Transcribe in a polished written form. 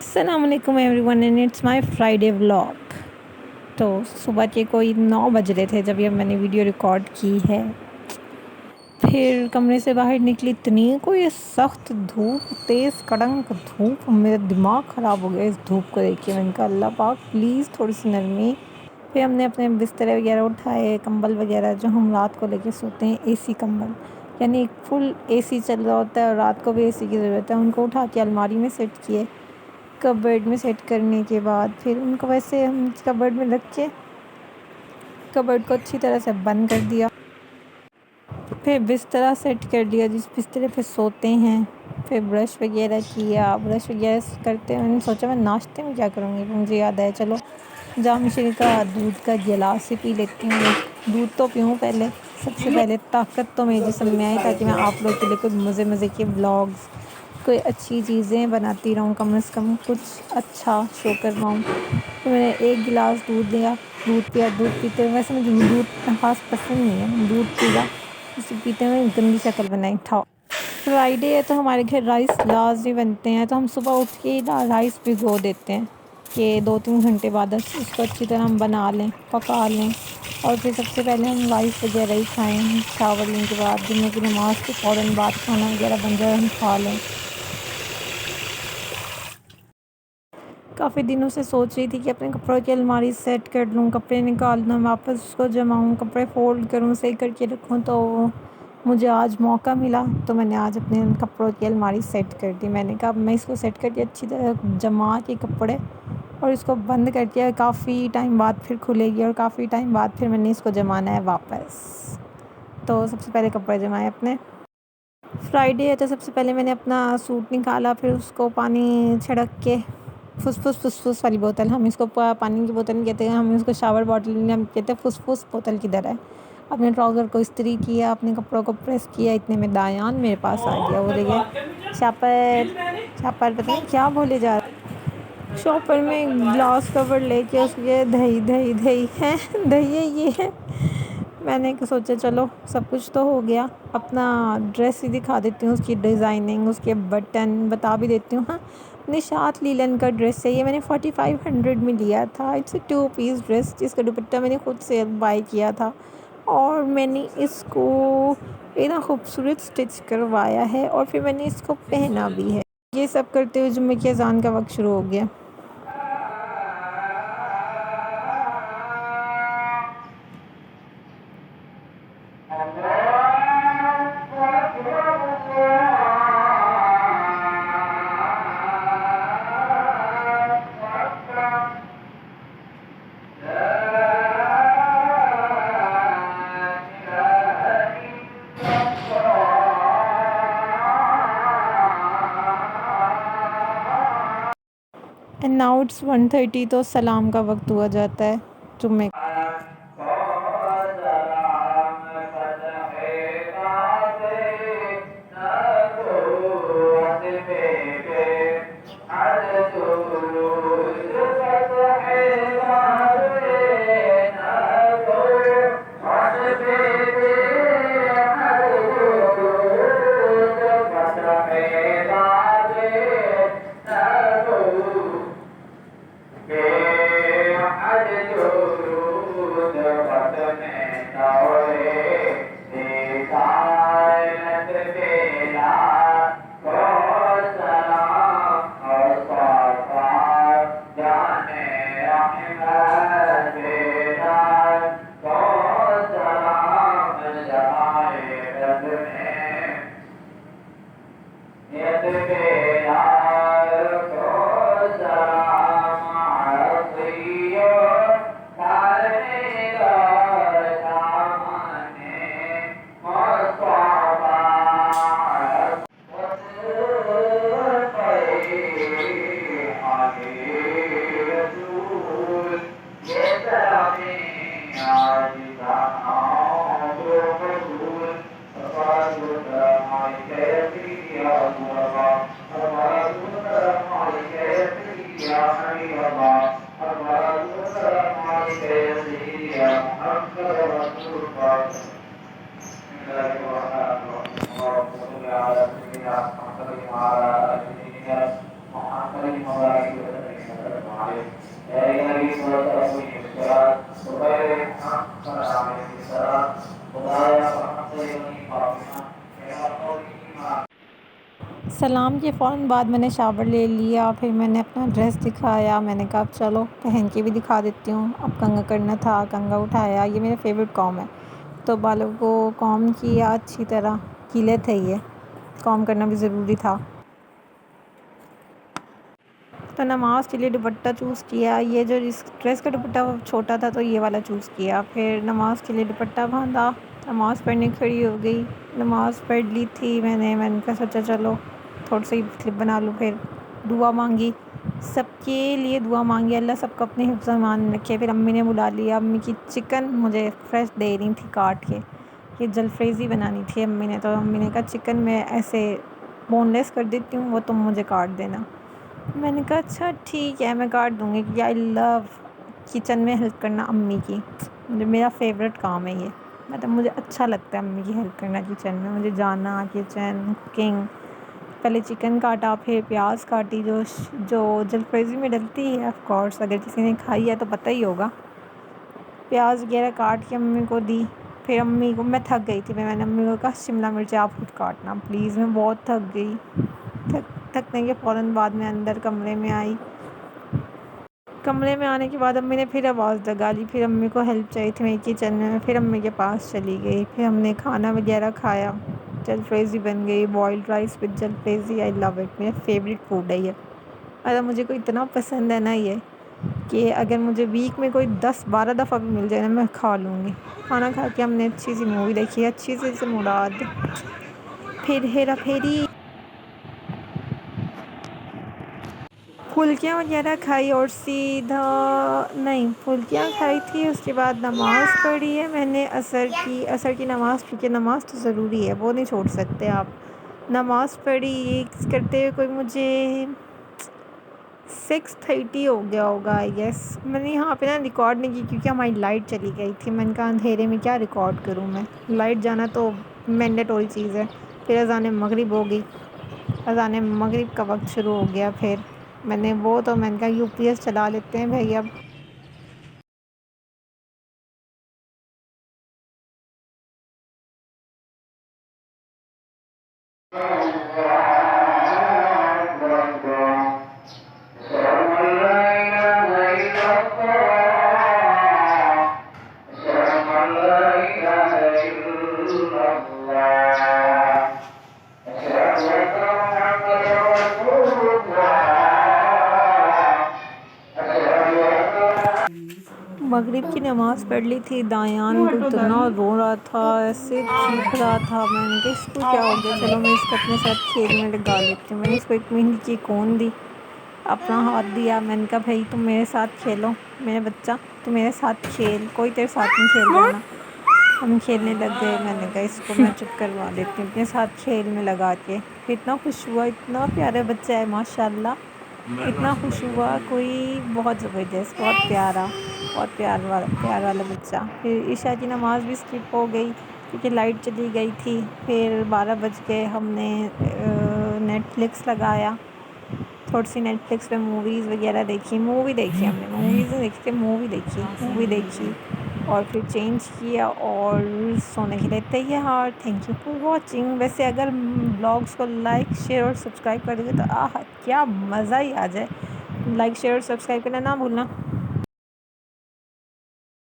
السلام علیکم everyone and it's my Friday vlog. تو صبح کے کوئی 9 بج رہے تھے جب یہ میں نے ویڈیو ریکارڈ کی ہے. پھر کمرے سے باہر نکلی اتنی کوئی سخت دھوپ، تیز کڑنک دھوپ، میرا دماغ خراب ہو گیا اس دھوپ کو دیکھ کے. میں نے کہا اللہ پاک پلیز تھوڑی سی نرمی. پھر ہم نے اپنے بسترے وغیرہ اٹھائے، کمبل وغیرہ جو ہم رات کو لے کے سوتے ہیں، اے سی کمبل، یعنی فل اے سی چل رہا ہوتا ہے اور رات کو بھی اے سی کی ضرورت ہے، ان کو اٹھا کے الماری میں سیٹ کیے. کبرڈ میں سیٹ کرنے کے بعد پھر ان کو ویسے ہم کبرڈ میں رکھ کے کبرڈ کو اچھی طرح سے بند کر دیا. پھر بسترا سیٹ کر دیا جس بسترے پہ سوتے ہیں. پھر برش وغیرہ کیا. برش وغیرہ کرتے میں نے سوچا میں ناشتے میں کیا کروں گی. مجھے یاد آیا چلو جام شیریں کا دودھ کا گلاس ہی پی لیتی ہوں. دودھ تو پیوں پہلے، سب سے پہلے طاقت تو میرے جسم میں آئے تاکہ میں آپ لوگ کے لیے کوئی مزے کے ولاگز، کوئی اچھی چیزیں بناتی رہوں، کم از کم کچھ اچھا شو کر پاؤں. تو میں نے ایک گلاس دودھ لیا، دودھ پیا. دودھ پیتے ہوئے ویسے مجھے دودھ خاص پسند نہیں ہے، دودھ پیا. اسے پیتے ہوئے گندی شکل بنائی. تھا فرائیڈے ہے تو ہمارے گھر رائس لازمی بنتے ہیں، تو ہم صبح اٹھ کے رائس بھگو دیتے ہیں کہ 2-3 گھنٹے بعد اس کو اچھی طرح ہم بنا لیں، پکا لیں، اور پھر سب سے پہلے ہم رائس وغیرہ ہی کھائیں. شاور لینے کے بعد، جمعے کی نماز کے فوراً بعد کھانا وغیرہ بن جائے ہم کھا لیں. کافی دنوں سے سوچ رہی تھی کہ اپنے کپڑوں کی الماری سیٹ کر لوں، کپڑے نکال دوں، واپس اس کو جماؤں، کپڑے فولڈ کروں، صحیح کر کے رکھوں. تو مجھے آج موقع ملا تو میں نے آج اپنے کپڑوں کی الماری سیٹ کر دی. میں نے کہا میں اس کو سیٹ کر کے اچھی طرح جما کے کپڑے اور اس کو بند کر کے کافی ٹائم بعد پھر کھلے گی، اور کافی ٹائم بعد پھر میں نے اس کو جمانا ہے واپس. تو سب سے پہلے کپڑے جمائے اپنے. فرائیڈے ہے تو سب سے پہلے میں نے اپنا سوٹ نکالا، پھر اس کو پانی چھڑک کے فس والی بوتل، ہم اس کو پانی کی بوتل نہیں کہتے ہیں، ہم اس کو شاور بوٹل نہیں، ہم کہتے ہیں فس بوتل کدھر ہے. اپنے ٹراؤزر کو استری کیا، اپنے کپڑوں کو پریس کیا. اتنے میں دایان میرے پاس آ گیا. وہ دیکھے شاپر پتہ نہیں کیا بولے جا رہا. شاپر میں گلاس کور لے کے اس کے دہی ہے دہی ہے یہ ہے. میں نے سوچا چلو سب کچھ تو ہو گیا، اپنا ڈریس ہی دکھا دیتی ہوں، اس کی ڈیزائننگ، اس کے بٹن بتا بھی دیتی ہوں. ہاں، نشاط لیلن کا ڈریس ہے یہ، میں نے 4500 میں لیا تھا. اٹس اے 2 پیس ڈریس جس کا دوپٹہ میں نے خود سے بائی کیا تھا، اور میں نے اس کو اتنا خوبصورت سٹچ کروایا ہے، اور پھر میں نے اس کو پہنا بھی ہے. یہ سب کرتے ہوئے جمعے کی اذان کا وقت شروع ہو گیا. اینڈ ناؤ اٹس 1:30 تو سلام کا وقت ہوا جاتا ہے جمعے کا. سلام کے فوراً بعد میں نے شاور لے لیا، پھر میں نے اپنا ڈریس دکھایا، میں نے کہا اب چلو پہن کے بھی دکھا دیتی ہوں۔ اب کنگھا کرنا تھا، کنگھا اٹھایا، یہ میرا فیوریٹ کام ہے، تو بالوں کو کام کیا اچھی طرح، گیلے تھے یہ، کام کرنا بھی ضروری تھا۔ تو نماز کے لیے دوپٹہ چوز کیا، یہ جو اس ڈریس کا دوپٹہ وہ چھوٹا تھا تو یہ والا چوز کیا، پھر نماز کے لیے دوپٹہ باندھا، نماز پڑھنے کھڑی ہو گئی، نماز پڑھ لی تھی میں نے کہا سوچا چلو تھوڑی سی کلپ بنا لوں، پھر دعا مانگی، سب کے لیے دعا مانگی، اللہ سب کو اپنے حفظ و ایمان رکھے۔ پھر امی نے بلا لیا، امی کی چکن مجھے فریش دے رہی تھی کاٹ کے، یہ جلفریزی بنانی تھی امی نے، تو امی نے کہا چکن میں ایسے بون لیس کر دیتی ہوں، وہ تم مجھے کاٹ دینا۔ میں نے کہا اچھا ٹھیک ہے میں کاٹ دوں گی، کیونکہ آئی لو کچن میں ہیلپ کرنا امی کی، میرا فیوریٹ کام ہے یہ، مطلب مجھے اچھا لگتا ہے امی کی ہیلپ کرنا کچن میں، مجھے جانا کچن کوکنگ۔ پہلے چکن کاٹا، پھر پیاز کاٹی، جو جلفریزی میں ڈلتی ہے، آف کورس اگر کسی نے کھائی ہے تو پتہ ہی ہوگا۔ پیاز وغیرہ کاٹ کے امی کو دی، پھر امی کو، میں تھک گئی تھی، میں نے امی کو کہا شملہ مرچ آپ خود کاٹنا پلیز، میں بہت تھک گئی۔ تھکنے کے فوراً بعد میں اندر کمرے میں آئی، کمرے میں آنے کے بعد امی نے پھر آواز لگا لی، پھر امی کو ہیلپ چاہیے تھی میری کچن میں، پھر امی کے پاس چلی گئی، پھر ہم نے کھانا وغیرہ کھایا، جلفریزی بن گئی، boiled rice with jalfrezi, I love it, میرا فیوریٹ فوڈ ہے یہ، مطلب مجھے کوئی اتنا پسند ہے نا یہ، کہ اگر مجھے ویک میں کوئی 10-12 دفعہ بھی مل جائے نا میں کھا لوں گی۔ کھانا کھا کے ہم نے اچھی سی مووی دیکھی، اچھی سے مراد پھر ہیرا پھیری، پھلکیاں وغیرہ کھائی اور سیدھا، نہیں پھلکیاں کھائی تھی، اس کے بعد نماز پڑھی ہے میں نے عصر کی نماز، کیونکہ نماز تو ضروری ہے، وہ نہیں چھوڑ سکتے آپ۔ نماز پڑھی، یہ کرتے ہوئے کوئی مجھے 6:30 ہو گیا ہوگا آئی گیس۔ میں نے یہاں پہ نا ریکارڈ نہیں کی کیونکہ ہماری لائٹ چلی گئی تھی، میں نے کہا اندھیرے میں کیا ریکارڈ کروں میں، لائٹ جانا تو مینڈیٹوری چیز ہے۔ پھر اذان مغرب ہو گئی، اذان مغرب کا وقت شروع ہو گیا، پھر میں نے میں نے کہا یو پی ایس چلا لیتے ہیں بھائی اب۔ مغرب کی نماز پڑھ لی تھی، دایان کو اتنا رو رہا تھا، ایسے چیخ رہا تھا، میں نے کہا اس کو کیا ہو گیا، چلو میں اس کو اپنے ساتھ کھیل میں لگا لیتی ہوں۔ میں نے اس کو 1 مہینے کی کون دی، اپنا ہاتھ دیا، میں نے کہا بھائی تم میرے ساتھ کھیلو، میرے بچہ تو میرے ساتھ کھیل، کوئی تیرے ساتھ نہیں کھیل رہا نا۔ ہم کھیلنے لگ گئے، میں نے کہا اس کو میں چپ کروا دیتی ہوں اپنے ساتھ کھیل میں لگا کے، پھر اتنا خوش ہوا، اتنا پیارا بچہ ہے ماشاء اللہ، اتنا خوش ہوا، کوئی بہت زبردست، بہت پیارا، بہت پیار والا بچہ۔ پھر عشاء کی نماز بھی اسکپ ہو گئی کیونکہ لائٹ چلی گئی تھی، پھر 12 بج گئے، ہم نے نیٹ فلکس لگایا، تھوڑی سی نیٹ فلکس پہ موویز وغیرہ دیکھی، ہم نے موویز نہیں دیکھی تھی، مووی دیکھی اور پھر چینج کیا اور سونے کے لیے تیار۔ Thank you for watching. ویسے اگر بلاگس کو لائک شیئر اور سبسکرائب کر دو گے تو کیا مزہ ہی آ جائے، لائک شیئر اور سبسکرائب کرنا نہ بھولنا۔